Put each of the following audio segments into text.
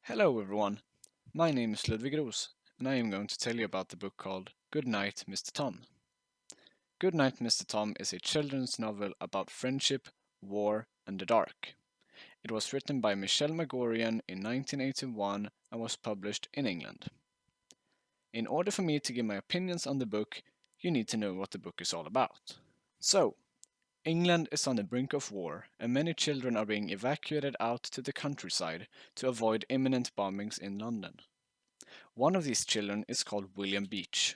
Hello everyone, my name is Ludwig Roos, and I am going to tell you about the book called Goodnight, Mr. Tom. Goodnight, Mr. Tom is a children's novel about friendship, war, and the dark. It was written by Michelle Magorian in 1981 and was published in England. In order for me to give my opinions on the book, you need to know what the book is all about. So, England is on the brink of war, and many children are being evacuated out to the countryside to avoid imminent bombings in London. One of these children is called William Beach.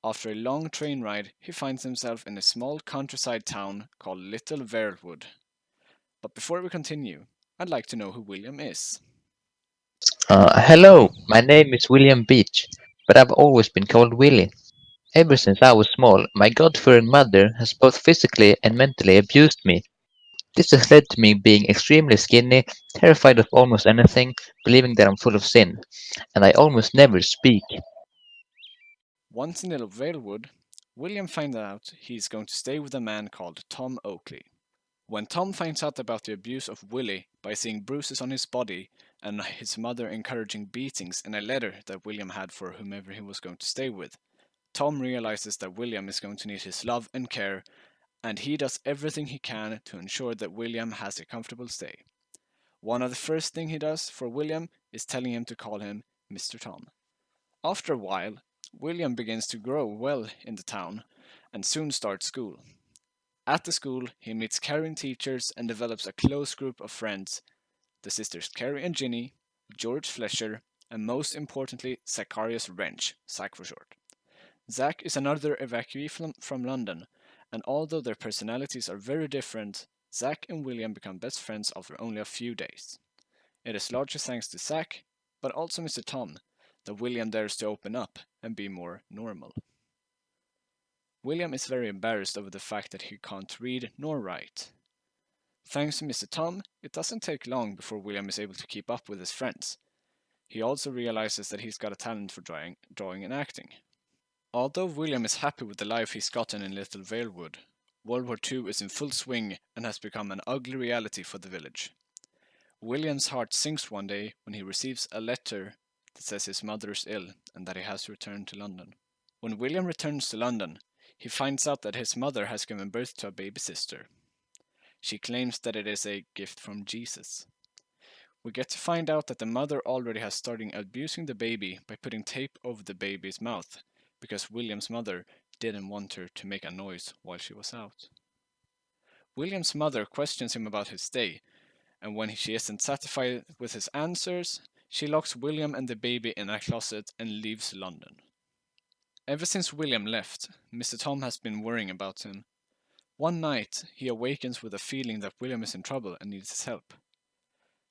After a long train ride, he finds himself in a small countryside town called Little Verwood. But before we continue, I'd like to know who William is. Hello, my name is William Beach, but I've always been called Willie. Ever since I was small, my God-fearing mother has both physically and mentally abused me. This has led to me being extremely skinny, terrified of almost anything, believing that I'm full of sin, and I almost never speak. Once in Little Verwood, William finds out he's going to stay with a man called Tom Oakley. When Tom finds out about the abuse of Willie by seeing bruises on his body and his mother encouraging beatings in a letter that William had for whomever he was going to stay with, Tom realizes that William is going to need his love and care, and he does everything he can to ensure that William has a comfortable stay. One of the first things he does for William is telling him to call him Mr. Tom. After a while, William begins to grow well in the town and soon starts school. At the school, he meets caring teachers and develops a close group of friends, the sisters Carrie and Ginny, George Flesher, and most importantly, Zacharias Wrench, Zach for short. Zach is another evacuee from London, and although their personalities are very different, Zach and William become best friends after only a few days. It is largely thanks to Zach, but also Mr. Tom, that William dares to open up and be more normal. William is very embarrassed over the fact that he can't read nor write. Thanks to Mr. Tom, it doesn't take long before William is able to keep up with his friends. He also realizes that he's got a talent for drawing and acting. Although William is happy with the life he's gotten in Little Valewood, World War II is in full swing and has become an ugly reality for the village. William's heart sinks one day when he receives a letter that says his mother is ill and that he has to return to London. When William returns to London, he finds out that his mother has given birth to a baby sister. She claims that it is a gift from Jesus. We get to find out that the mother already has started abusing the baby by putting tape over the baby's mouth because William's mother didn't want her to make a noise while she was out. William's mother questions him about his day, and when she isn't satisfied with his answers, she locks William and the baby in a closet and leaves London. Ever since William left, Mr. Tom has been worrying about him. One night, he awakens with a feeling that William is in trouble and needs his help.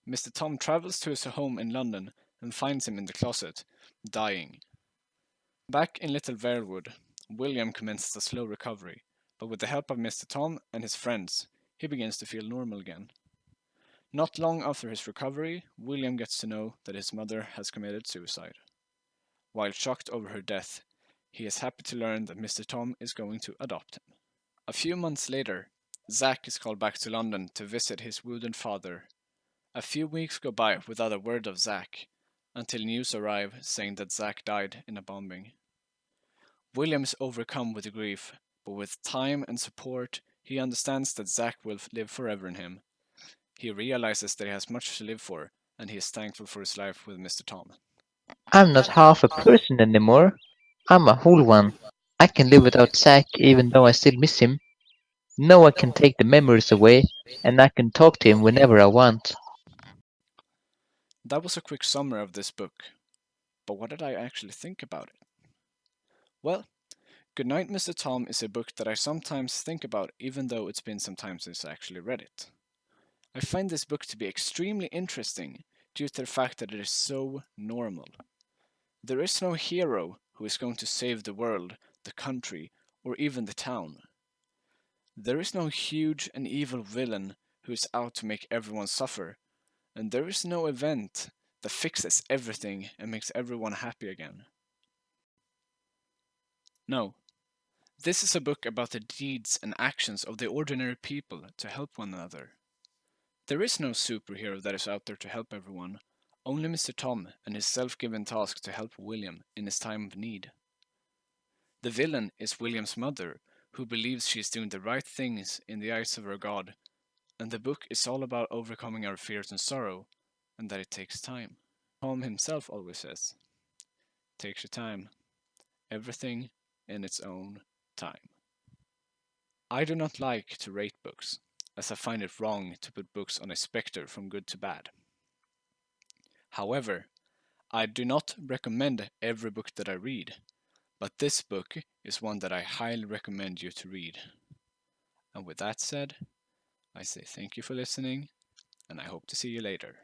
Mr. Tom travels to his home in London and finds him in the closet, dying. Back in Little Verwood, William commences a slow recovery, but with the help of Mr. Tom and his friends, he begins to feel normal again. Not long after his recovery, William gets to know that his mother has committed suicide. While shocked over her death, he is happy to learn that Mr. Tom is going to adopt him. A few months later, Zack is called back to London to visit his wounded father. A few weeks go by without a word of Zack, until news arrive saying that Zack died in a bombing. William is overcome with grief, but with time and support, he understands that Zack will live forever in him. He realizes that he has much to live for, and he is thankful for his life with Mr. Tom. I'm not half a person anymore. I'm a whole one. I can live without Zack even though I still miss him. No one can take the memories away, and I can talk to him whenever I want. That was a quick summary of this book, but what did I actually think about it? Well, Goodnight, Mr. Tom is a book that I sometimes think about even though it's been some time since I actually read it. I find this book to be extremely interesting due to the fact that it is so normal. There is no hero who is going to save the world, the country, or even the town. There is no huge and evil villain who is out to make everyone suffer, and there is no event that fixes everything and makes everyone happy again. No, this is a book about the deeds and actions of the ordinary people to help one another. There is no superhero that is out there to help everyone. Only Mr. Tom and his self-given task to help William in his time of need. The villain is William's mother, who believes she is doing the right things in the eyes of her God, and the book is all about overcoming our fears and sorrow, and that it takes time. Tom himself always says, "Takes your time, everything in its own time." I do not like to rate books, as I find it wrong to put books on a spectre from good to bad. However, I do not recommend every book that I read, but this book is one that I highly recommend you to read. And with that said, I say thank you for listening, and I hope to see you later.